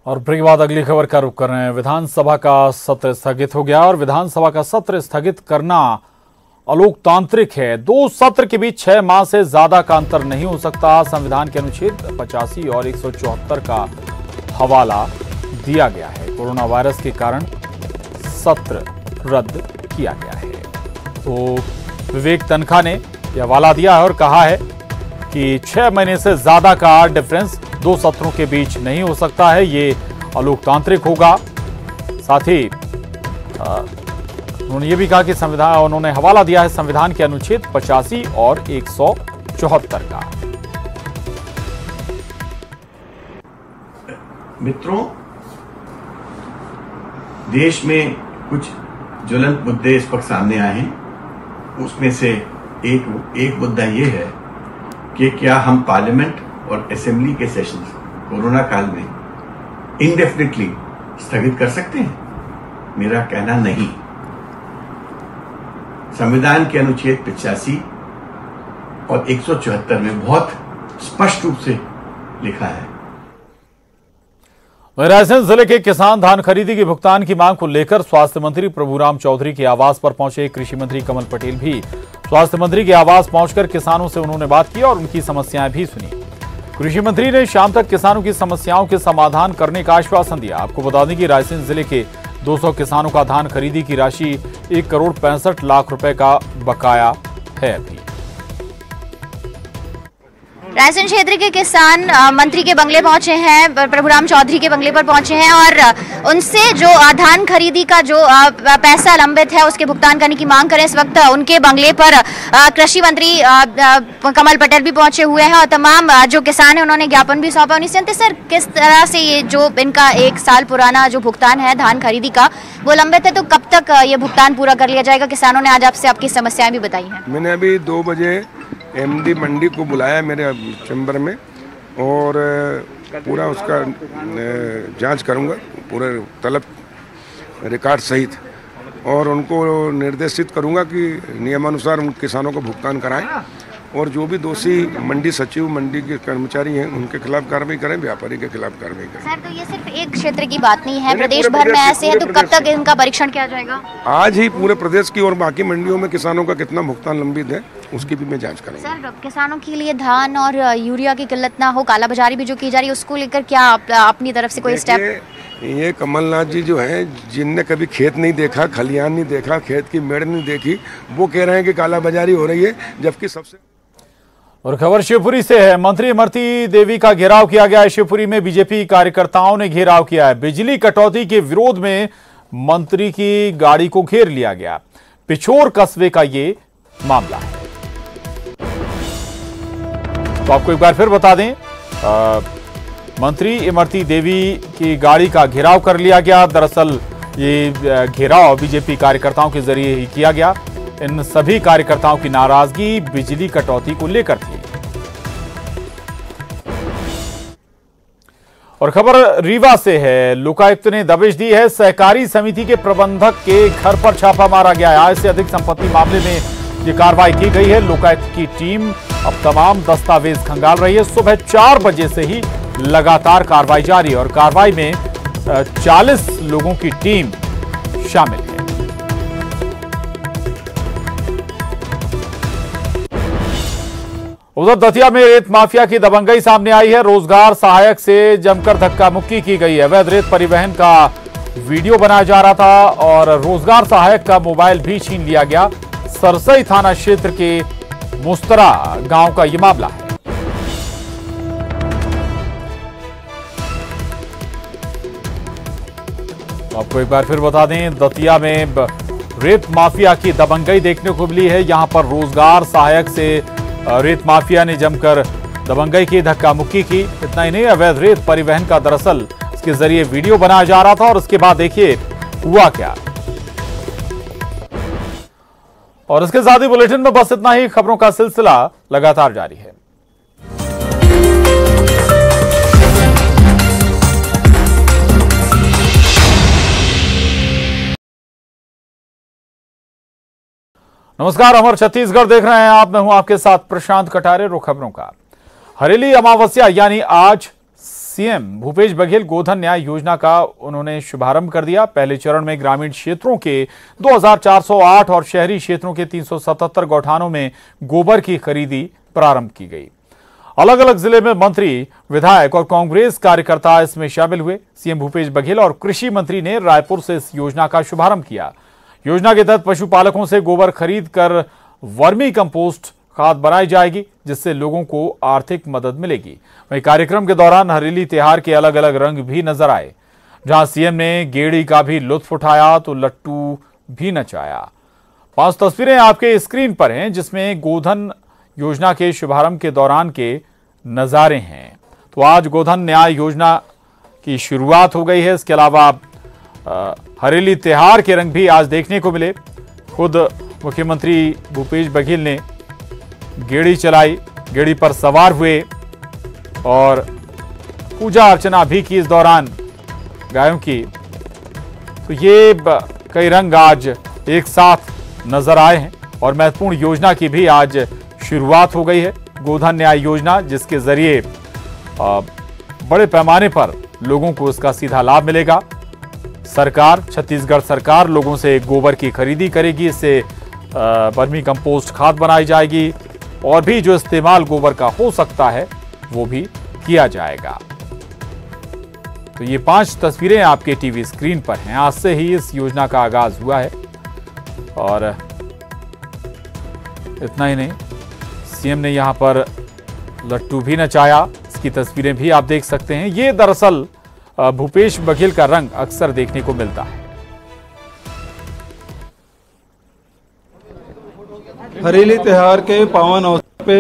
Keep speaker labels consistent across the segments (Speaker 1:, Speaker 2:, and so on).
Speaker 1: और ब्रेक के बाद अगली खबर का रुख कर रहे हैं। विधानसभा का सत्र स्थगित हो गया और विधानसभा का सत्र स्थगित करना अलोकतांत्रिक है। दो सत्र के बीच 6 माह से ज्यादा का अंतर नहीं हो सकता। संविधान के अनुच्छेद 85 और 174 का हवाला दिया गया है। कोरोना वायरस के कारण सत्र रद्द किया गया है। तो विवेक तनखा ने यह हवाला दिया है और कहा है कि 6 महीने से ज्यादा का डिफरेंस दो सत्रों के बीच नहीं हो सकता है। ये अलोकतांत्रिक होगा। साथ ही उन्होंने ये भी कहा कि उन्होंने हवाला दिया है संविधान के अनुच्छेद 85 और 174 का।
Speaker 2: मित्रों, देश में कुछ ज्वलंत मुद्दे इस वक्त सामने आए हैं। उसमें से एक मुद्दा यह है कि क्या हम पार्लियामेंट और असेंबली के सेशंस कोरोना काल में इंडेफिनिटली स्थगित कर सकते हैं? मेरा कहना नहीं। संविधान के अनुच्छेद 85 और 174 में बहुत स्पष्ट रूप से लिखा है।
Speaker 1: रायसेन जिले के किसान धान खरीदी के भुगतान की मांग को लेकर स्वास्थ्य मंत्री प्रभुराम चौधरी के आवास पर पहुंचे। कृषि मंत्री कमल पटेल भी स्वास्थ्य मंत्री के आवास पहुंचकर किसानों से उन्होंने बात की और उनकी समस्याएं भी सुनी। कृषि मंत्री ने शाम तक किसानों की समस्याओं के समाधान करने का आश्वासन दिया। आपको बता दें कि रायसेन जिले के 200 किसानों का धान खरीदी की राशि 1 करोड़ 65 लाख रुपए का बकाया है। अभी
Speaker 3: रायसेन क्षेत्र के किसान मंत्री के बंगले पहुंचे हैं, प्रभुराम चौधरी के बंगले पर पहुंचे हैं और उनसे जो धान खरीदी का जो पैसा लंबित है उसके भुगतान करने की मांग करें। इस वक्त उनके बंगले पर कृषि मंत्री कमल पटेल भी पहुंचे हुए हैं और तमाम जो किसान हैं उन्होंने ज्ञापन भी सौंपा। उनसे सर, किस तरह से ये जो इनका 1 साल पुराना जो भुगतान है धान खरीदी का वो लंबित है, तो कब तक ये भुगतान पूरा कर लिया जाएगा? किसानों ने आज आपसे आपकी समस्याएं भी बताई हैं।
Speaker 4: मैंने अभी 2 बजे एमडी मंडी को बुलाया मेरे चैम्बर में और पूरा उसका जांच करूंगा, पूरे तलब रिकॉर्ड सहित, और उनको निर्देशित करूंगा कि नियमानुसार उन किसानों को भुगतान कराएं और जो भी दोषी मंडी सचिव, मंडी के कर्मचारी हैं उनके खिलाफ कार्रवाई करें, व्यापारी के खिलाफ कार्रवाई करें।
Speaker 3: सर, तो ये सिर्फ एक क्षेत्र की बात नहीं है, प्रदेश भर में ऐसे है, तो कब तक इनका परीक्षण किया जाएगा?
Speaker 4: आज ही पूरे प्रदेश की और बाकी मंडियों में किसानों का कितना भुगतान लंबित है उसकी भी मैं जांच करूंगा।
Speaker 3: सर, किसानों के लिए धान और यूरिया की किल्लत ना हो, काला बाजारी भी जो की जा रही है, उसको लेकर क्या अपनी तरफ से कोई स्टेप?
Speaker 4: ये कमलनाथ जी जो हैं, जिनने कभी खेत नहीं देखा, खलियान नहीं देखा, खेत की मेड़ नहीं देखी, वो कह रहे हैं कि काला बाजारी हो रही है, जबकि सबसे।
Speaker 1: और खबर शिवपुरी से है। मंत्री इमरती देवी का घेराव किया गया है। शिवपुरी में बीजेपी कार्यकर्ताओं ने घेराव किया है। बिजली कटौती के विरोध में मंत्री की गाड़ी को घेर लिया गया। पिछोर कस्बे का ये मामला है। तो आपको एक बार फिर बता दें, मंत्री इमरती देवी की गाड़ी का घेराव कर लिया गया। दरअसल ये घेराव बीजेपी कार्यकर्ताओं के जरिए ही किया गया। इन सभी कार्यकर्ताओं की नाराजगी बिजली कटौती को लेकर थी। और खबर रीवा से है। लोकायुक्त ने दबिश दी है। सहकारी समिति के प्रबंधक के घर पर छापा मारा गया है। आय से अधिक संपत्ति मामले में ये कार्रवाई की गई है। लोकायुक्त की टीम अब तमाम दस्तावेज खंगाल रही है। सुबह 4 बजे से ही लगातार कार्रवाई जारी है और कार्रवाई में 40 लोगों की टीम शामिल है। उधर दतिया में रेत माफिया की दबंगई सामने आई है। रोजगार सहायक से जमकर धक्का मुक्की की गई है। अवैध रेत परिवहन का वीडियो बनाया जा रहा था और रोजगार सहायक का मोबाइल भी छीन लिया गया। सरसई थाना क्षेत्र के मुस्तरा गांव का यह मामला है। आपको एक बार फिर बता दें, दतिया में रेत माफिया की दबंगई देखने को मिली है। यहां पर रोजगार सहायक से रेत माफिया ने जमकर दबंगई की, धक्का मुक्की की। इतना ही नहीं, अवैध रेत परिवहन का दरअसल इसके जरिए वीडियो बनाया जा रहा था और उसके बाद देखिए हुआ क्या। और इसके साथ ही बुलेटिन में बस इतना ही। खबरों का सिलसिला लगातार जारी है। नमस्कार, अमर छत्तीसगढ़ देख रहे हैं आप। मैं हूं आपके साथ प्रशांत कटारे। रुख खबरों का। हरेली अमावस्या यानी आज सीएम भूपेश बघेल गोधन न्याय योजना का उन्होंने शुभारंभ कर दिया। पहले चरण में ग्रामीण क्षेत्रों के 2408 और शहरी क्षेत्रों के 377 गौठानों में गोबर की खरीदी प्रारंभ की गई। अलग अलग जिले में मंत्री, विधायक और कांग्रेस कार्यकर्ता इसमें शामिल हुए। सीएम भूपेश बघेल और कृषि मंत्री ने रायपुर से इस योजना का शुभारंभ किया। योजना के तहत पशुपालकों से गोबर खरीद कर वर्मी कंपोस्ट खाद बनाई जाएगी, जिससे लोगों को आर्थिक मदद मिलेगी। वहीं कार्यक्रम के दौरान हरेली त्योहार के अलग अलग रंग भी नजर आए। जहां सीएम ने गेड़ी का भी लुत्फ उठाया तो लट्टू भी नचाया। 5 तस्वीरें आपके स्क्रीन पर हैं, जिसमें गोधन योजना के शुभारंभ के दौरान के नजारे हैं। तो आज गोधन न्याय योजना की शुरुआत हो गई है। इसके अलावा हरेली त्योहार के रंग भी आज देखने को मिले। खुद मुख्यमंत्री भूपेश बघेल ने गेड़ी चलाई, गेड़ी पर सवार हुए और पूजा अर्चना भी की इस दौरान गायों की। तो ये कई रंग आज एक साथ नजर आए हैं और महत्वपूर्ण योजना की भी आज शुरुआत हो गई है। गोधन न्याय योजना, जिसके जरिए बड़े पैमाने पर लोगों को इसका सीधा लाभ मिलेगा। सरकार, छत्तीसगढ़ सरकार लोगों से गोबर की खरीदी करेगी, इससे वर्मी कंपोस्ट खाद बनाई जाएगी और भी जो इस्तेमाल गोबर का हो सकता है वो भी किया जाएगा। तो ये 5 तस्वीरें आपके टीवी स्क्रीन पर हैं। आज से ही इस योजना का आगाज हुआ है और इतना ही नहीं, सीएम ने यहां पर लट्टू भी नचाया। इसकी तस्वीरें भी आप देख सकते हैं। ये दरअसल भूपेश बघेल का रंग अक्सर देखने को मिलता है।
Speaker 5: हरेली त्योहार के पावन अवसर पे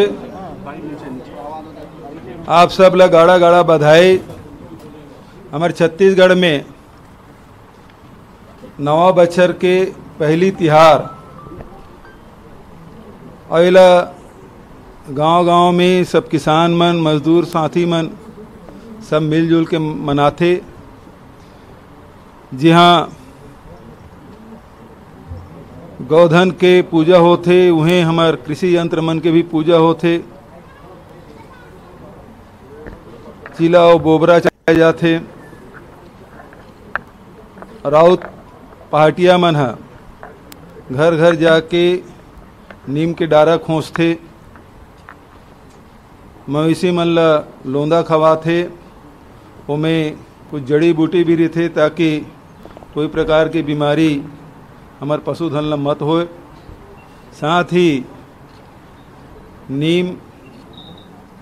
Speaker 5: आप सब ला गाड़ा गाड़ा बधाई। हमारे छत्तीसगढ़ में नवा बछर के पहली तिहार अला गांव-गांव में सब किसान मन, मजदूर साथी मन सब मिलजुल के मनाथे। जी हाँ, गोधन के पूजा होथे, उहें हमार कृषि यंत्र मन के भी पूजा होथे। चिला और बोबरा चढ़ाए जाथे। राउत पहाटिया मन ह घर घर जाके नीम के डारा खोसथे। मवेशी मन ला लोंदा खवाथे। ओमें कुछ जड़ी बूटी भी रहते ताकि कोई प्रकार की बीमारी हमारे पशुधन ला मत होए। साथ ही नीम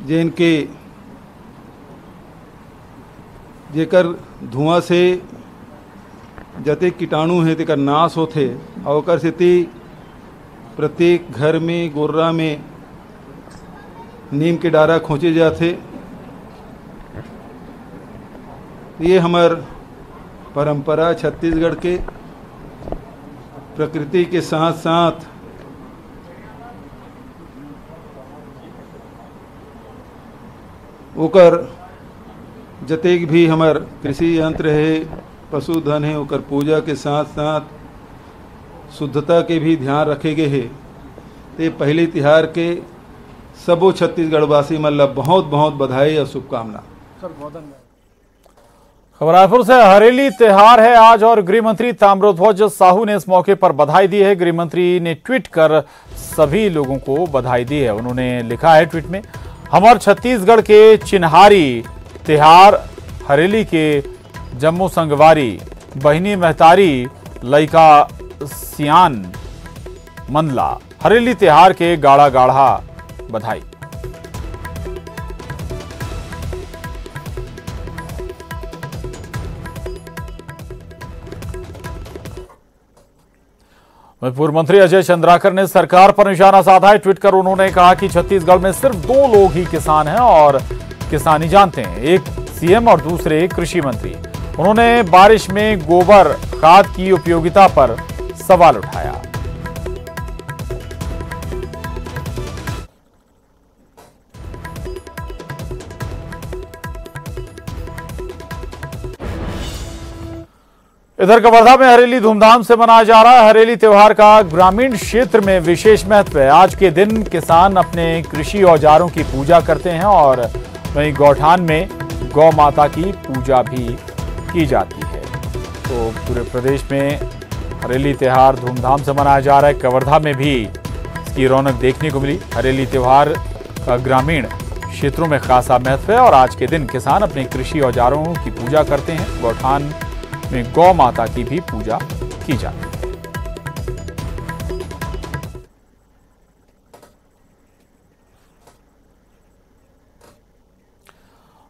Speaker 5: जिनके जेकर धुआं से जते कीटाणु है तेकर नाश होते और ओकर सेती प्रत्येक घर में गोर्रा में नीम के डारा खोचे जाते। ये हमार परंपरा छत्तीसगढ़ के प्रकृति के साथ साथ ओकर जतेक भी हमार कृषि यंत्र है, पशुधन है, ओकर पूजा के साथ साथ शुद्धता के भी ध्यान रखे गए है। ते पहले तिहार के सबो छत्तीसगढ़वासी मन ला बहुत बहुत बधाई और शुभकामना।
Speaker 1: खबर रायपुर से। हरेली त्योहार है आज और गृह मंत्री ताम्रध्वज साहू ने इस मौके पर बधाई दी है। गृह मंत्री ने ट्वीट कर सभी लोगों को बधाई दी है। उन्होंने लिखा है ट्वीट में, हमार छत्तीसगढ़ के चिन्हारी त्योहार हरेली के जम्मू संगवारी बहिनी महतारी लइका सियान मनला हरेली त्योहार के गाढ़ा गाढ़ा बधाई। पूर्व मंत्री अजय चंद्राकर ने सरकार पर निशाना साधा है। ट्वीट कर उन्होंने कहा कि छत्तीसगढ़ में सिर्फ 2 लोग ही किसान हैं और किसानी जानते हैं, एक सीएम और दूसरे कृषि मंत्री। उन्होंने बारिश में गोबर खाद की उपयोगिता पर सवाल उठाया। इधर कवर्धा में हरेली धूमधाम से मनाया जा रहा है। हरेली त्योहार का ग्रामीण क्षेत्र में विशेष महत्व है। आज के दिन किसान अपने कृषि औजारों की पूजा करते हैं और वहीं गौठान में गौ माता की पूजा भी की जाती है। तो पूरे प्रदेश में हरेली त्योहार धूमधाम से मनाया जा रहा है। कवर्धा में भी इसकी रौनक देखने को मिली। हरेली त्योहार का ग्रामीण क्षेत्रों में खासा महत्व है और आज के दिन किसान अपने कृषि औजारों की पूजा करते हैं। गौठान में गौ माता की भी पूजा की जाती है।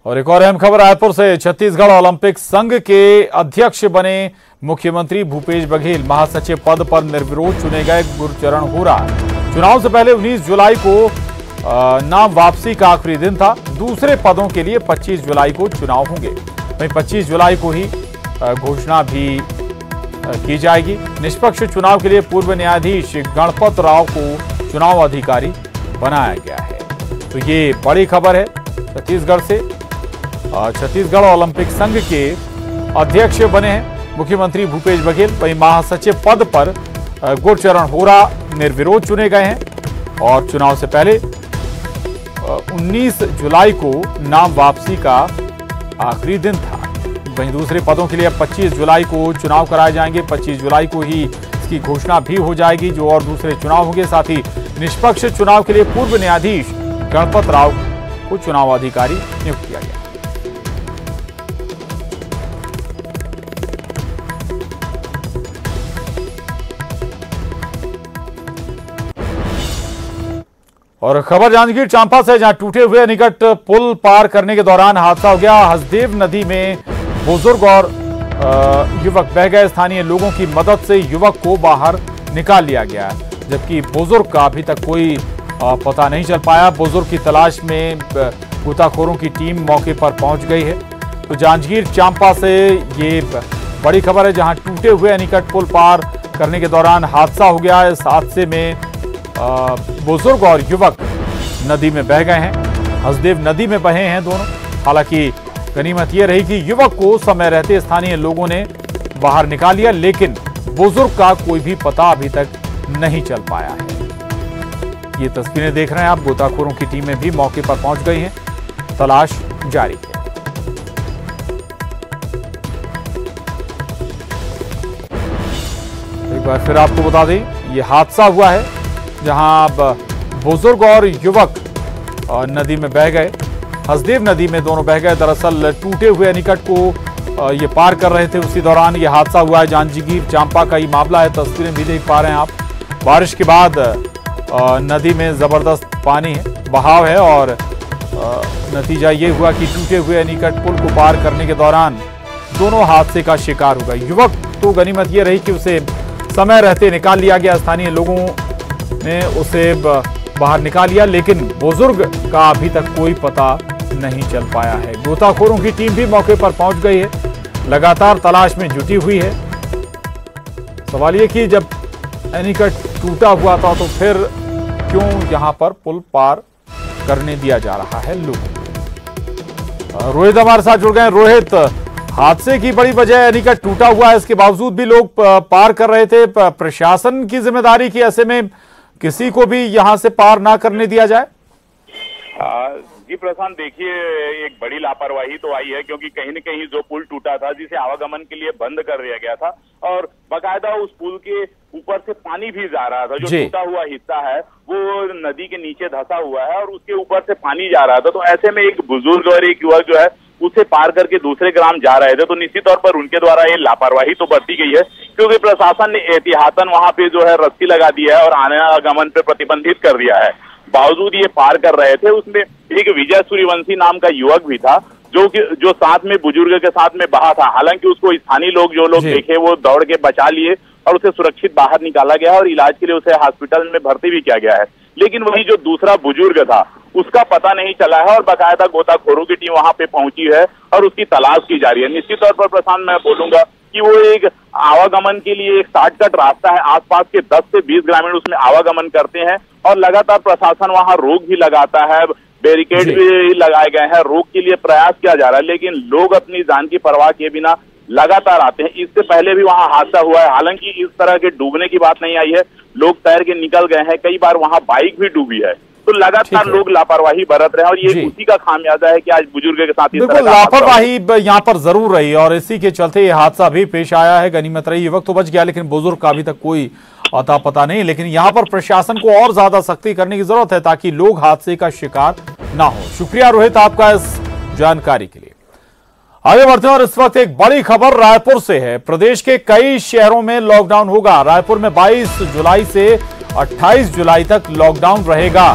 Speaker 1: और एक और अहम खबर रायपुर से। छत्तीसगढ़ ओलंपिक संघ के अध्यक्ष बने मुख्यमंत्री भूपेश बघेल महासचिव पद पर निर्विरोध चुने गए गुरचरण होरा। चुनाव से पहले 19 जुलाई को नाम वापसी का आखिरी दिन था। दूसरे पदों के लिए 25 जुलाई को चुनाव होंगे। वहीं 25 जुलाई को ही घोषणा भी की जाएगी। निष्पक्ष चुनाव के लिए पूर्व न्यायाधीश गणपत राव को चुनाव अधिकारी बनाया गया है। तो ये बड़ी खबर है छत्तीसगढ़ से। छत्तीसगढ़ ओलंपिक संघ के अध्यक्ष बने हैं मुख्यमंत्री भूपेश बघेल। वहीं महासचिव पद पर गुरचरण होरा निर्विरोध चुने गए हैं और चुनाव से पहले 19 जुलाई को नाम वापसी का आखिरी दिन था। वहीं दूसरे पदों के लिए 25 जुलाई को चुनाव कराए जाएंगे। 25 जुलाई को ही इसकी घोषणा भी हो जाएगी जो और दूसरे चुनाव होंगे। साथ ही निष्पक्ष चुनाव के लिए पूर्व न्यायाधीश गणपत राव को चुनाव अधिकारी नियुक्त किया गया। और खबर जांजगीर चांपा से, जहां टूटे हुए निकट पुल पार करने के दौरान हादसा हो गया। हसदेव नदी में बुजुर्ग और युवक बह गए। स्थानीय लोगों की मदद से युवक को बाहर निकाल लिया गया, जबकि बुजुर्ग का अभी तक कोई पता नहीं चल पाया। बुजुर्ग की तलाश में गोताखोरों की टीम मौके पर पहुंच गई है। तो जांजगीर चांपा से ये बड़ी खबर है, जहां टूटे हुए निकट पुल पार करने के दौरान हादसा हो गया। इस हादसे में बुजुर्ग और युवक नदी में बह गए हैं। हसदेव नदी में बहे हैं दोनों। हालांकि गनीमत यह रही कि युवक को समय रहते स्थानीय लोगों ने बाहर निकाल लिया, लेकिन बुजुर्ग का कोई भी पता अभी तक नहीं चल पाया है। ये तस्वीरें देख रहे हैं आप। गोताखोरों की टीमें भी मौके पर पहुंच गई हैं। तलाश जारी है। एक बार फिर आपको बता दें, ये हादसा हुआ है जहां बुजुर्ग और युवक नदी में बह गए। हसदेव नदी में दोनों बह गए। दरअसल टूटे हुए निकट को ये पार कर रहे थे, उसी दौरान ये हादसा हुआ है। जांजगीर चांपा का ये मामला है। तस्वीरें भी देख पा रहे हैं आप। बारिश के बाद नदी में जबरदस्त पानी है, बहाव है और नतीजा ये हुआ कि टूटे हुए निकट पुल को पार करने के दौरान दोनों हादसे का शिकार हो गए। युवक तो गनीमत ये रही कि उसे समय रहते निकाल लिया गया। स्थानीय लोगों ने उसे बाहर निकाल लिया, लेकिन बुजुर्ग का अभी तक कोई पता नहीं चल पाया है। गोताखोरों की टीम भी मौके पर पहुंच गई है, लगातार तलाश में जुटी हुई है। सवाल ये कि जब एनीकट टूटा हुआ था तो फिर क्यों यहां पर पुल पार करने दिया जा रहा है लोगों। रोहित हमारे साथ जुड़ गए। रोहित, हादसे की बड़ी वजह एनीकट टूटा हुआ है, इसके बावजूद भी लोग पार कर रहे थे। प्रशासन की जिम्मेदारी की ऐसे में किसी को भी यहां से पार ना करने दिया जाए?
Speaker 6: जी प्रशांत, देखिए एक बड़ी लापरवाही तो आई है, क्योंकि कहीं न कहीं जो पुल टूटा था जिसे आवागमन के लिए बंद कर दिया गया था और बाकायदा उस पुल के ऊपर से पानी भी जा रहा था। जो टूटा हुआ हिस्सा है वो नदी के नीचे धंसा हुआ है और उसके ऊपर से पानी जा रहा था। तो ऐसे में एक बुजुर्ग और एक युवक जो है उसे पार करके दूसरे ग्राम जा रहे थे। तो निश्चित तौर पर उनके द्वारा ये लापरवाही तो बरती गई है, क्योंकि प्रशासन ने एहतियातन वहां पे जो है रस्सी लगा दी है और आवागमन पे प्रतिबंधित कर दिया है। बावजूद ये पार कर रहे थे। उसमें एक विजय सूर्यवंशी नाम का युवक भी था जो साथ में बुजुर्ग के साथ में बहा था। हालांकि उसको स्थानीय लोग जो लोग देखे वो दौड़ के बचा लिए और उसे सुरक्षित बाहर निकाला गया और इलाज के लिए उसे हॉस्पिटल में भर्ती भी किया गया है। लेकिन वही जो दूसरा बुजुर्ग था उसका पता नहीं चला है और बाकायदा गोताखोरों की टीम वहां पे पहुंची है और उसकी तलाश की जा रही है। निश्चित तौर पर प्रशांत, मैं बोलूंगा कि वो एक आवागमन के लिए एक शॉर्टकट रास्ता है। आसपास के 10 से 20 ग्रामीण उसमें आवागमन करते हैं और लगातार प्रशासन वहां रोक भी लगाता है, बैरिकेड भी लगाए गए हैं, रोक के लिए प्रयास किया जा रहा है, लेकिन लोग अपनी जान की परवाह किए बिना लगातार आते हैं। इससे पहले भी वहां हादसा हुआ है। हालांकि इस तरह के डूबने की बात नहीं आई है, लोग तैर के निकल गए हैं। कई बार वहां बाइक भी डूबी है। तो लगातार लोग लापरवाही बरत रहे हैं और ये उसी का खामियाजा है कि आज बुजुर्ग के साथ
Speaker 1: बिल्कुल लापरवाही यहाँ पर जरूर रही और इसी के चलते ये हादसा भी पेश आया है। गनीमत रही, ये वक्त तो बच गया, लेकिन बुजुर्ग का अभी तक कोई अता पता नहीं। लेकिन यहाँ पर प्रशासन को और ज्यादा सख्ती करने की जरूरत है ताकि लोग हादसे का शिकार ना हो। शुक्रिया रोहित आपका इस जानकारी के लिए। आगे बढ़ते हैं और इस वक्त एक बड़ी खबर रायपुर से है। प्रदेश के कई शहरों में लॉकडाउन होगा। रायपुर में 22 जुलाई से 28 जुलाई तक लॉकडाउन रहेगा।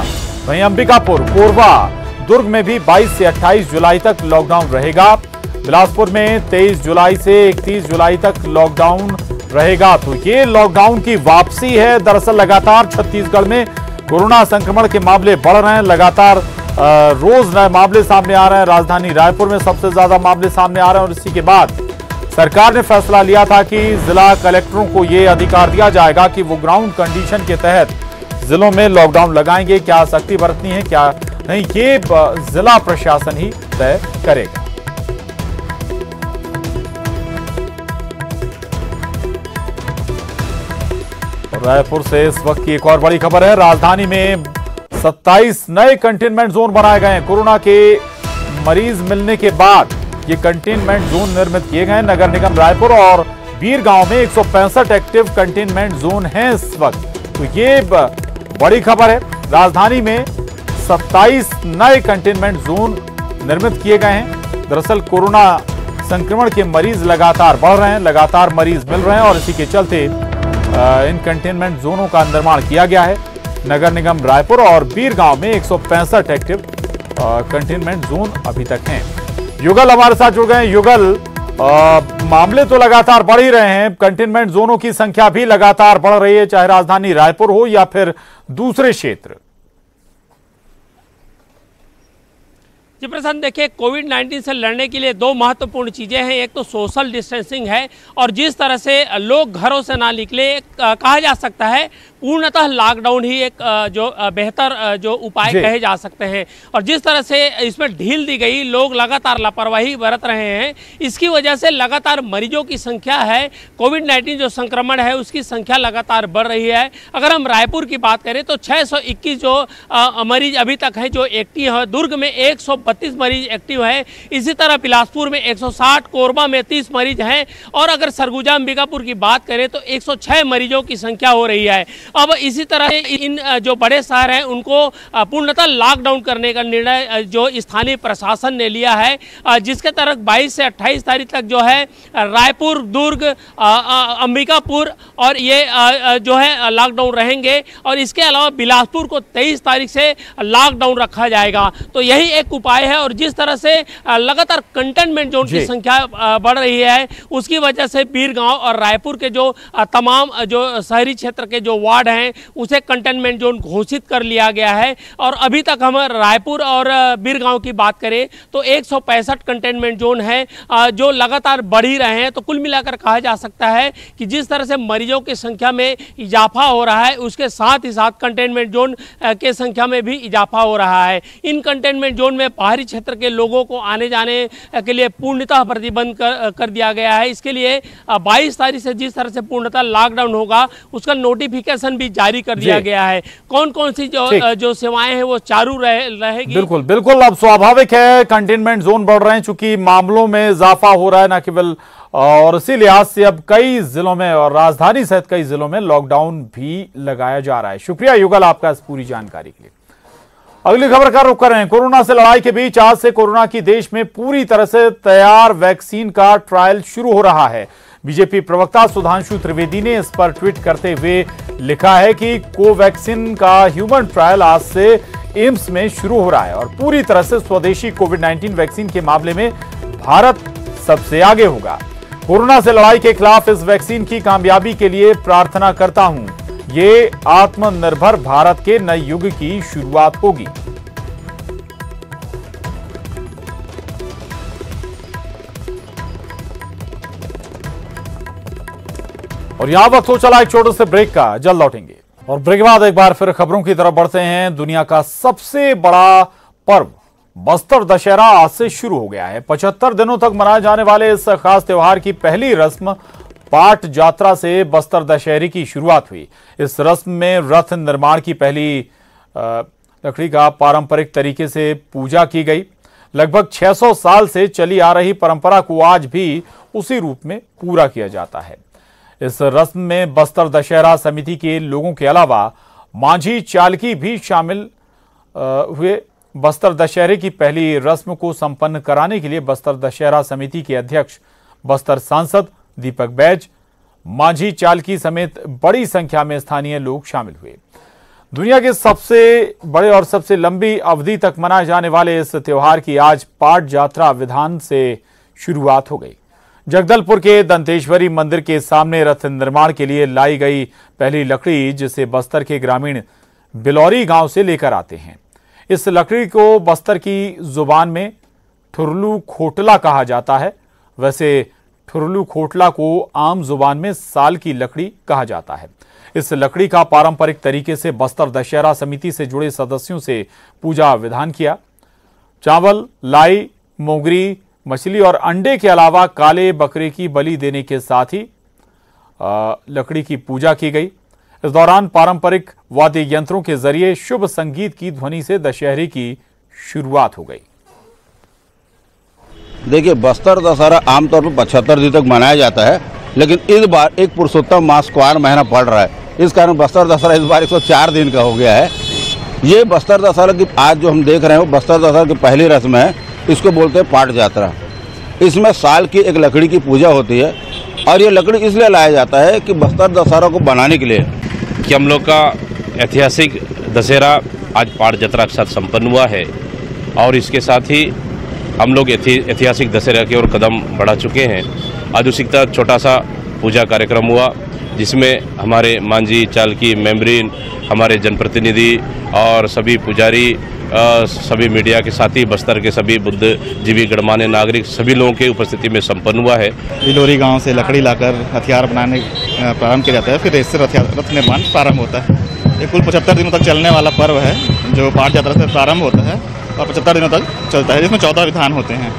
Speaker 1: वहीं अंबिकापुर, कोरबा, दुर्ग में भी 22 से 28 जुलाई तक लॉकडाउन रहेगा। बिलासपुर में 23 जुलाई से 31 जुलाई तक लॉकडाउन रहेगा। तो ये लॉकडाउन की वापसी है। दरअसल लगातार छत्तीसगढ़ में कोरोना संक्रमण के मामले बढ़ रहे हैं। लगातार रोज नए मामले सामने आ रहे हैं। राजधानी रायपुर में सबसे ज्यादा मामले सामने आ रहे हैं और इसी के बाद सरकार ने फैसला लिया था कि जिला कलेक्टरों को यह अधिकार दिया जाएगा कि वो ग्राउंड कंडीशन के तहत जिलों में लॉकडाउन लगाएंगे। क्या सख्ती बरतनी है क्या नहीं, ये जिला प्रशासन ही तय करेगा। रायपुर से इस वक्त की एक और बड़ी खबर है। राजधानी में 27 नए कंटेनमेंट जोन बनाए गए हैं। कोरोना के मरीज मिलने के बाद ये कंटेनमेंट जोन निर्मित किए गए हैं। नगर निगम रायपुर और बीरगांव में 165 एक्टिव कंटेनमेंट जोन हैं इस वक्त। तो ये बड़ी खबर है। राजधानी में 27 नए कंटेनमेंट जोन निर्मित किए गए हैं। दरअसल कोरोना संक्रमण के मरीज लगातार बढ़ रहे हैं, लगातार मरीज मिल रहे हैं और इसी के चलते इन कंटेनमेंट जोनों का निर्माण किया गया है। नगर निगम रायपुर और बीरगांव में 165 एक्टिव कंटेनमेंट जोन अभी तक हैं। युगल हमारे साथ जुड़ गए। युगल, मामले तो लगातार बढ़ ही रहे हैं, कंटेनमेंट जोनों की संख्या भी लगातार बढ़ रही है, चाहे राजधानी रायपुर हो या फिर दूसरे क्षेत्र।
Speaker 7: जी प्रशांत, देखिए कोविड-19 से लड़ने के लिए दो महत्वपूर्ण चीज़ें हैं। एक तो सोशल डिस्टेंसिंग है और जिस तरह से लोग घरों से ना निकले, कहा जा सकता है पूर्णतः लॉकडाउन ही एक जो बेहतर जो उपाय कहे जा सकते हैं। और जिस तरह से इसमें ढील दी गई, लोग लगातार लापरवाही बरत रहे हैं, इसकी वजह से लगातार मरीजों की संख्या है, कोविड-19 जो संक्रमण है उसकी संख्या लगातार बढ़ रही है। अगर हम रायपुर की बात करें तो 621 जो मरीज अभी तक है जो एक्टिव है। दुर्ग में 132 मरीज एक्टिव है। इसी तरह बिलासपुर में 160, कोरबा में 30 मरीज हैं और अगर सरगुजा अंबिकापुर की बात करें तो 106 मरीजों की संख्या हो रही है। अब इसी तरह इन जो बड़े शहर हैं उनको पूर्णतः लॉकडाउन करने का निर्णय जो स्थानीय प्रशासन ने लिया है, जिसके तहत 22 से 28 तारीख तक जो है रायपुर, दुर्ग, अंबिकापुर और ये जो है लॉकडाउन रहेंगे और इसके अलावा बिलासपुर को 23 तारीख से लॉकडाउन रखा जाएगा। तो यही एक उपाय है और जिस तरह से लगातार कंटेनमेंट जोन की संख्या बढ़ रही है उसकी वजह से बीरगांव और रायपुर के जो तमाम जो शहरी क्षेत्र के जो वार्ड हैं उसे कंटेनमेंट जोन घोषित कर लिया गया है। और अभी तक हम रायपुर और बीरगांव की बात करें तो 165 कंटेनमेंट जोन है जो लगातार बढ़ ही रहे हैं। तो कुल मिलाकर कहा जा सकता है कि जिस तरह से मरीजों की संख्या में इजाफा हो रहा है उसके साथ ही साथ कंटेनमेंट जोन के संख्या में भी इजाफा हो रहा है। इन कंटेनमेंट जोन में बाहरी क्षेत्र के लोगों को आने जाने के लिए पूर्णतः प्रतिबंध कर दिया गया है। इसके लिए 22 तारीख से जिस तरह से पूर्णतः लॉकडाउन होगा उसका नोटिफिकेशन भी जारी कर दिया गया है। कौन कौन सी जो सेवाएं हैं वो चालू रहेगी।
Speaker 1: बिल्कुल बिल्कुल, अब स्वाभाविक है कंटेनमेंट जोन बढ़ रहे हैं चूंकि मामलों में इजाफा हो रहा है न केवल, और इसी लिहाज से अब कई जिलों में और राजधानी सहित कई जिलों में लॉकडाउन भी लगाया जा रहा है। शुक्रिया युगल आपका इस पूरी जानकारी के लिए। अगली खबर का रुख कर रहे हैं। कोरोना से लड़ाई के बीच आज से कोरोना की देश में पूरी तरह से तैयार वैक्सीन का ट्रायल शुरू हो रहा है। बीजेपी प्रवक्ता सुधांशु त्रिवेदी ने इस पर ट्वीट करते हुए लिखा है कि कोवैक्सीन का ह्यूमन ट्रायल आज से एम्स में शुरू हो रहा है और पूरी तरह से स्वदेशी कोविड-19 वैक्सीन के मामले में भारत सबसे आगे होगा। कोरोना से लड़ाई के खिलाफ इस वैक्सीन की कामयाबी के लिए प्रार्थना करता हूं। ये आत्मनिर्भर भारत के नए युग की शुरुआत होगी। और यहां वक्त हो चला एक छोटे से ब्रेक का, जल्द लौटेंगे। और ब्रेक के बाद एक बार फिर खबरों की तरफ बढ़ते हैं। दुनिया का सबसे बड़ा पर्व बस्तर दशहरा आज से शुरू हो गया है। 75 दिनों तक मनाए जाने वाले इस खास त्योहार की पहली रस्म पाट यात्रा से बस्तर दशहरे की शुरुआत हुई। इस रस्म में रथ निर्माण की पहली लकड़ी का पारंपरिक तरीके से पूजा की गई। लगभग 600 साल से चली आ रही परंपरा को आज भी उसी रूप में पूरा किया जाता है। इस रस्म में बस्तर दशहरा समिति के लोगों के अलावा मांझी चालकी भी शामिल हुए। बस्तर दशहरे की पहली रस्म को संपन्न कराने के लिए बस्तर दशहरा समिति के अध्यक्ष बस्तर सांसद दीपक बैज, मांझी चालकी समेत बड़ी संख्या में स्थानीय लोग शामिल हुए। दुनिया के सबसे बड़े और सबसे लंबी अवधि तक मनाए जाने वाले इस त्योहार की आज पाट यात्रा विधान से शुरुआत हो गई। जगदलपुर के दंतेश्वरी मंदिर के सामने रथ निर्माण के लिए लाई गई पहली लकड़ी, जिसे बस्तर के ग्रामीण बिलौरी गांव से लेकर आते हैं। इस लकड़ी को बस्तर की जुबान में ठुरलू खोटला कहा जाता है। वैसे ठुरलू खोटला को आम जुबान में साल की लकड़ी कहा जाता है। इस लकड़ी का पारंपरिक तरीके से बस्तर दशहरा समिति से जुड़े सदस्यों से पूजा विधान किया। चावल, लाई, मोगरी, मछली और अंडे के अलावा काले बकरे की बलि देने के साथ ही लकड़ी की पूजा की गई। इस दौरान पारंपरिक वाद्य यंत्रों के जरिए शुभ संगीत की ध्वनि से दशहरे की शुरुआत हो गई।
Speaker 8: देखिए, बस्तर दशहरा आमतौर पर 75 दिन तक मनाया जाता है, लेकिन इस बार एक पुरुषोत्तम मास क्वार महीना पड़ रहा है। इस कारण बस्तर दशहरा इस बार 104 दिन का हो गया है। ये बस्तर दशहरा की आज जो हम देख रहे हैं वो बस्तर दशहरा की पहली रस्म है। इसको बोलते हैं पाट यात्रा। इसमें साल की एक लकड़ी की पूजा होती है और ये लकड़ी इसलिए लाया जाता है कि बस्तर दशहरा को बनाने के लिए
Speaker 9: कि हम लोग का ऐतिहासिक दशहरा आज पाट यात्रा के साथ संपन्न हुआ है और इसके साथ ही हम लोग ऐतिहासिक दशहरा की ओर कदम बढ़ा चुके हैं। आज उसी का छोटा सा पूजा कार्यक्रम हुआ, जिसमें हमारे मांझी, चालकी, मेम्बरीन, हमारे जनप्रतिनिधि और सभी पुजारी, सभी मीडिया के साथी, बस्तर के सभी बुद्धिजीवी गणमान्य नागरिक सभी लोगों की उपस्थिति में संपन्न हुआ है।
Speaker 10: बिलोरी गांव से लकड़ी लाकर हथियार बनाने प्रारंभ किया जाता है, फिर इससे रथ निर्माण प्रारंभ होता है। ये कुल 75 दिनों तक चलने वाला पर्व है जो पाट यात्रा से प्रारंभ होता है और 75 दिनों तक चलता है, जिसमें 14 विधान होते हैं।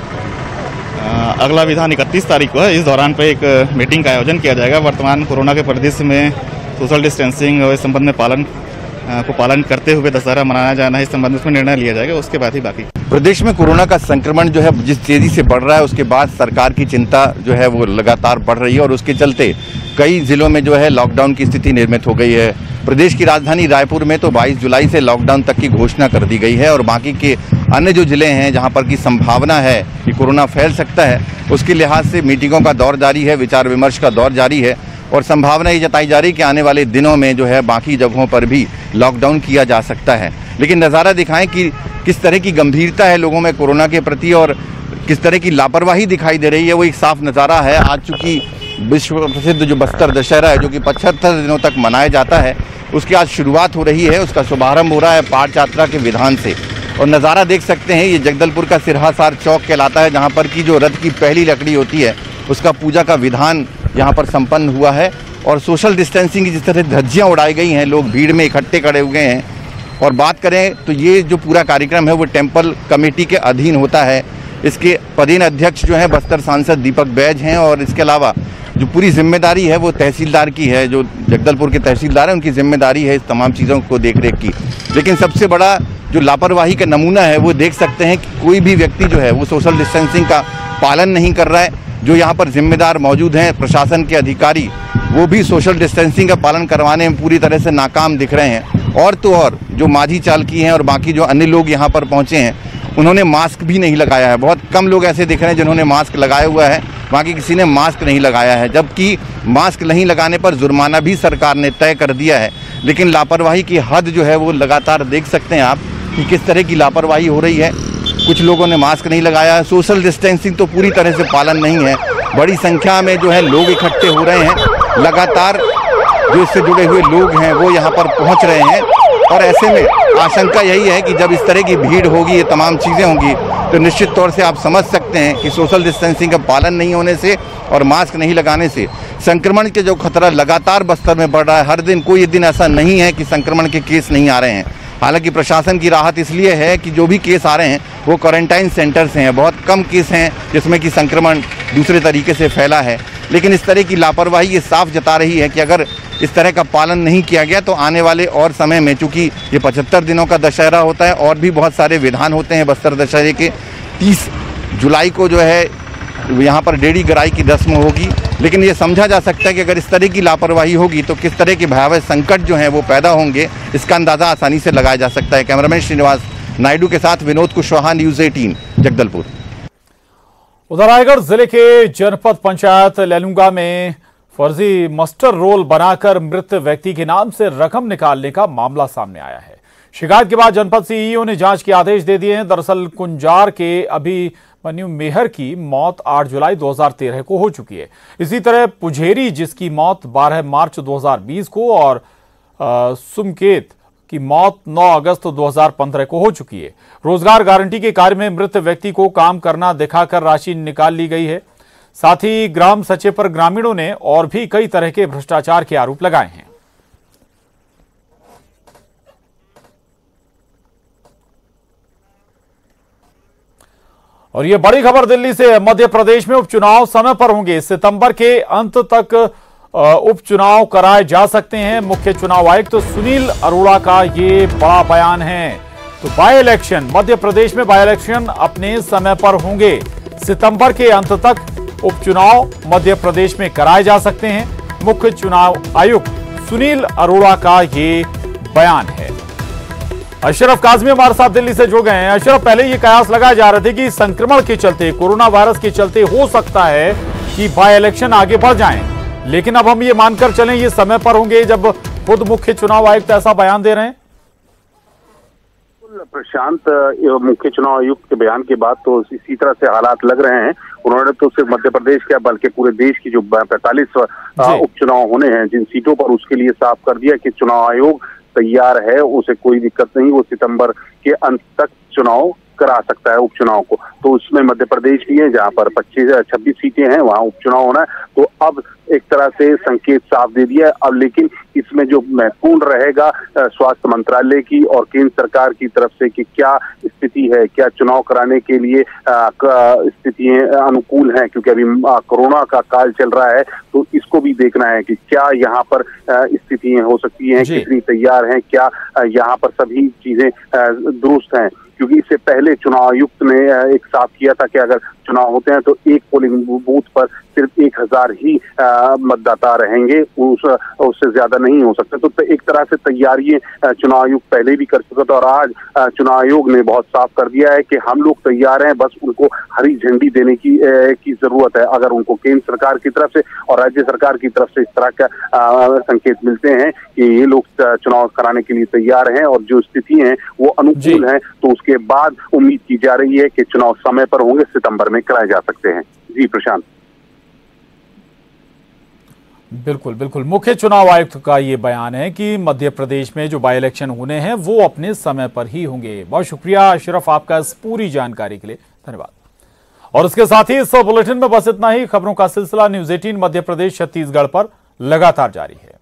Speaker 10: अगला विधान 31 तारीख को है। इस दौरान पर एक मीटिंग का आयोजन किया जाएगा। वर्तमान कोरोना के परिदृश्य में सोशल डिस्टेंसिंग और इस संबंध में पालन करते हुए दशहरा मनाया जाना है, इस संबंध में निर्णय लिया जाएगा। उसके बाद ही बाकी
Speaker 11: प्रदेश में कोरोना का संक्रमण जो है जिस तेजी से बढ़ रहा है, उसके बाद सरकार की चिंता जो है वो लगातार बढ़ रही है और उसके चलते कई जिलों में जो है लॉकडाउन की स्थिति निर्मित हो गई है। प्रदेश की राजधानी रायपुर में तो 22 जुलाई से लॉकडाउन तक की घोषणा कर दी गई है और बाकी के अन्य जो जिले हैं जहां पर की संभावना है कि कोरोना फैल सकता है, उसके लिहाज से मीटिंगों का दौर जारी है, विचार विमर्श का दौर जारी है और संभावना ये जताई जा रही है कि आने वाले दिनों में जो है बाकी जगहों पर भी लॉकडाउन किया जा सकता है। लेकिन नज़ारा दिखाएं कि किस तरह की गंभीरता है लोगों में कोरोना के प्रति और किस तरह की लापरवाही दिखाई दे रही है, वो एक साफ नज़ारा है। आज चूँकि विश्व प्रसिद्ध जो बस्तर दशहरा है, जो कि 75 दिनों तक मनाया जाता है, उसकी आज शुरुआत हो रही है। उसका शुभारंभ हो रहा है पाट यात्रा के विधान से और नज़ारा देख सकते हैं। ये जगदलपुर का सिरहासार चौक कहलाता है, जहाँ पर की जो रथ की पहली लकड़ी होती है उसका पूजा का विधान यहाँ पर संपन्न हुआ है और सोशल डिस्टेंसिंग की जिस तरह धज्जियाँ उड़ाई गई हैं, लोग भीड़ में इकट्ठे खड़े हुए हैं। और बात करें तो ये जो पूरा कार्यक्रम है वो टेम्पल कमेटी के अधीन होता है। इसके पदेन अध्यक्ष जो हैं बस्तर सांसद दीपक बैज हैं और इसके अलावा जो पूरी जिम्मेदारी है वो तहसीलदार की है, जो जगदलपुर के तहसीलदार हैं उनकी जिम्मेदारी है इस तमाम चीज़ों को देखरेख की। लेकिन सबसे बड़ा जो लापरवाही का नमूना है वो देख सकते हैं कि कोई भी व्यक्ति जो है वो सोशल डिस्टेंसिंग का पालन नहीं कर रहा है। जो यहाँ पर जिम्मेदार मौजूद हैं प्रशासन के अधिकारी, वो भी सोशल डिस्टेंसिंग का पालन करवाने में पूरी तरह से नाकाम दिख रहे हैं। और तो और जो मांझी चालकी हैं और बाकी जो अन्य लोग यहाँ पर पहुँचे हैं, उन्होंने मास्क भी नहीं लगाया है। बहुत कम लोग ऐसे दिख रहे हैं जिन्होंने मास्क लगाया हुआ है, बाकी किसी ने मास्क नहीं लगाया है, जबकि मास्क नहीं लगाने पर जुर्माना भी सरकार ने तय कर दिया है। लेकिन लापरवाही की हद जो है वो लगातार देख सकते हैं आप कि किस तरह की लापरवाही हो रही है। कुछ लोगों ने मास्क नहीं लगाया है, सोशल डिस्टेंसिंग तो पूरी तरह से पालन नहीं है। बड़ी संख्या में जो है लोग इकट्ठे हो रहे हैं, लगातार जो इससे जुड़े हुए लोग हैं वो यहाँ पर पहुँच रहे हैं और ऐसे में आशंका यही है कि जब इस तरह की भीड़ होगी, ये तमाम चीज़ें होंगी, तो निश्चित तौर से आप समझ सकते हैं कि सोशल डिस्टेंसिंग का पालन नहीं होने से और मास्क नहीं लगाने से संक्रमण के जो खतरा लगातार बस्तर में बढ़ रहा है, हर दिन कोई दिन ऐसा नहीं है कि संक्रमण के केस नहीं आ रहे हैं। हालांकि प्रशासन की राहत इसलिए है कि जो भी केस आ रहे हैं वो क्वारंटाइन सेंटर से हैं, बहुत कम केस हैं जिसमें कि संक्रमण दूसरे तरीके से फैला है। लेकिन इस तरह की लापरवाही ये साफ जता रही है कि अगर इस तरह का पालन नहीं किया गया तो आने वाले और समय में, चूंकि ये 75 दिनों का दशहरा होता है और भी बहुत सारे विधान होते हैं बस्तर दशहरे के, 30 जुलाई को जो है यहाँ पर डेढ़ी गराई की रस्म होगी। लेकिन ये समझा जा सकता है कि अगर इस तरह की लापरवाही होगी तो किस तरह के भयावह संकट जो हैं वो पैदा होंगे, इसका अंदाज़ा आसानी से लगाया जा सकता है। कैमरामैन श्रीनिवास नायडू के साथ विनोद कुशवाहा, न्यूज़ 18, जगदलपुर।
Speaker 1: उधर रायगढ़ जिले के जनपद पंचायत लेलुंगा में फर्जी मस्टर रोल बनाकर मृत व्यक्ति के नाम से रकम निकालने का मामला सामने आया है। शिकायत के बाद जनपद सीईओ ने जांच के आदेश दे दिए हैं। दरअसल कुंजार के अभिमन्यु मेहर की मौत 8 जुलाई 2013 को हो चुकी है। इसी तरह पुझेरी, जिसकी मौत 12 मार्च 2020 को, और सुमकेत की मौत 9 अगस्त 2015 को हो चुकी है। रोजगार गारंटी के कार्य में मृत व्यक्ति को काम करना दिखाकर राशि निकाल ली गई है। साथ ही ग्राम सचिव पर ग्रामीणों ने और भी कई तरह के भ्रष्टाचार के आरोप लगाए हैं। और ये बड़ी खबर दिल्ली से। मध्य प्रदेश में उपचुनाव समय पर होंगे। सितंबर के अंत तक उपचुनाव कराए जा सकते हैं। मुख्य चुनाव आयुक्त तो सुनील अरोड़ा का ये बड़ा बयान है। तो बाय इलेक्शन, मध्य प्रदेश में बाय इलेक्शन अपने समय पर होंगे। सितंबर के अंत तक उपचुनाव मध्य प्रदेश में कराए जा सकते हैं। मुख्य चुनाव आयुक्त सुनील अरोड़ा का ये बयान है। अशरफ काजमी हमारे साथ दिल्ली से जुड़ गए हैं। अशरफ, पहले ये कयास लगाए जा रहे थे कि संक्रमण के चलते, कोरोना वायरस के चलते हो सकता है कि बाय इलेक्शन आगे बढ़ जाएं, लेकिन अब हम ये मानकर चलें ये समय पर होंगे जब खुद मुख्य चुनाव आयुक्त ऐसा बयान दे रहे हैं।
Speaker 12: प्रशांत, मुख्य चुनाव आयुक्त के बयान के बाद तो इसी तरह से हालात लग रहे हैं। उन्होंने तो सिर्फ मध्य प्रदेश क्या बल्कि पूरे देश की जो 45 उपचुनाव होने हैं जिन सीटों पर, उसके लिए साफ कर दिया कि चुनाव आयोग तैयार है, उसे कोई दिक्कत नहीं, वो सितंबर के अंत तक चुनाव करा सकता है उपचुनाव को। तो उसमें मध्य प्रदेश भी है जहां पर 26 सीटें हैं, वहां उपचुनाव होना है। तो अब एक तरह से संकेत साफ दे दिया है। अब लेकिन इसमें जो महत्वपूर्ण रहेगा स्वास्थ्य मंत्रालय की और केंद्र सरकार की तरफ से कि क्या स्थिति है, क्या चुनाव कराने के लिए स्थितियां अनुकूल हैं, क्योंकि अभी कोरोना का काल चल रहा है। तो इसको भी देखना है कि क्या यहाँ पर स्थितियां हो सकती हैं, कितनी तैयार हैं, क्या यहाँ पर सभी चीजें दुरुस्त हैं। क्योंकि इससे पहले चुनाव आयुक्त ने एक साफ किया था कि अगर चुनाव होते हैं तो एक पोलिंग बूथ पर सिर्फ 1000 ही मतदाता रहेंगे, उससे ज्यादा नहीं हो सकते। तो एक तरह से तैयारियां चुनाव आयोग पहले भी कर चुका था और आज चुनाव आयोग ने बहुत साफ कर दिया है कि हम लोग तैयार हैं, बस उनको हरी झंडी देने की जरूरत है। अगर उनको केंद्र सरकार की तरफ से और राज्य सरकार की तरफ से इस तरह का संकेत मिलते हैं कि ये लोग चुनाव कराने के लिए तैयार हैं और जो स्थिति है वो अनुकूल है, तो उसके बाद उम्मीद की जा रही है कि चुनाव समय पर होंगे, सितंबर में कराए जा सकते हैं। जी प्रशांत।
Speaker 1: बिल्कुल बिल्कुल, मुख्य चुनाव आयुक्त का ये बयान है कि मध्य प्रदेश में जो बाय इलेक्शन होने हैं वो अपने समय पर ही होंगे। बहुत शुक्रिया अशरफ आपका इस पूरी जानकारी के लिए, धन्यवाद। और इसके साथ ही इस बुलेटिन में बस इतना ही। खबरों का सिलसिला न्यूज़ 18 मध्य प्रदेश छत्तीसगढ़ पर लगातार जारी है।